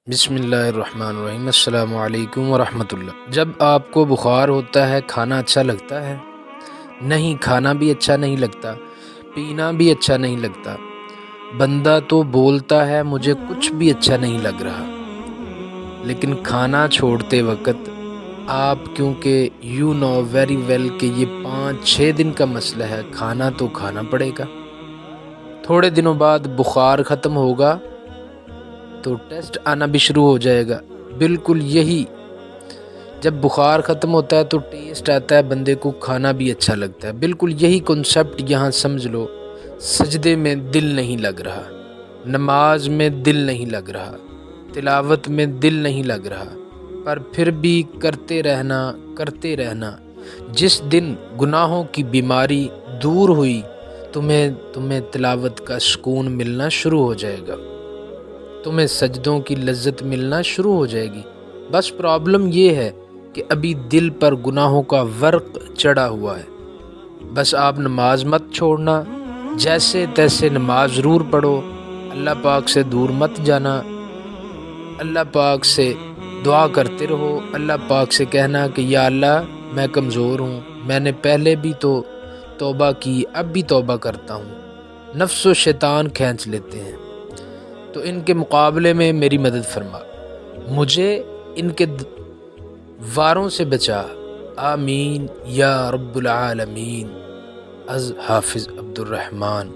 بسم اللہ الرحمن الرحیم۔ السلام علیکم ورحمۃ اللہ۔ جب آپ کو بخار ہوتا ہے کھانا اچھا لگتا ہے؟ نہیں، کھانا بھی اچھا نہیں لگتا، پینا بھی اچھا نہیں لگتا۔ بندہ تو بولتا ہے مجھے کچھ بھی اچھا نہیں لگ رہا، لیکن کھانا چھوڑتے وقت آپ کیونکہ یو نو ویری ویل کہ یہ 5-6 دن کا مسئلہ ہے، کھانا تو کھانا پڑے گا۔ تھوڑے دنوں بعد بخار ختم ہوگا تو ٹیسٹ آنا بھی شروع ہو جائے گا۔ بالکل یہی، جب بخار ختم ہوتا ہے تو ٹیسٹ آتا ہے، بندے کو کھانا بھی اچھا لگتا ہے۔ بالکل یہی کنسیپٹ یہاں سمجھ لو۔ سجدے میں دل نہیں لگ رہا، نماز میں دل نہیں لگ رہا، تلاوت میں دل نہیں لگ رہا، پر پھر بھی کرتے رہنا۔ جس دن گناہوں کی بیماری دور ہوئی تمہیں تلاوت کا سکون ملنا شروع ہو جائے گا، تمہیں سجدوں کی لذت ملنا شروع ہو جائے گی۔ بس پرابلم یہ ہے کہ ابھی دل پر گناہوں کا ورق چڑھا ہوا ہے۔ بس آپ نماز مت چھوڑنا، جیسے تیسے نماز ضرور پڑھو، اللہ پاک سے دور مت جانا، اللہ پاک سے دعا کرتے رہو، اللہ پاک سے کہنا کہ یا اللہ میں کمزور ہوں، میں نے پہلے بھی تو توبہ کی، اب بھی توبہ کرتا ہوں۔ نفس و شیطان کھینچ لیتے ہیں، تو ان کے مقابلے میں میری مدد فرما، مجھے ان کے واروں سے بچا، آمین یا رب العالمین۔ از حافظ عبد الرحمن۔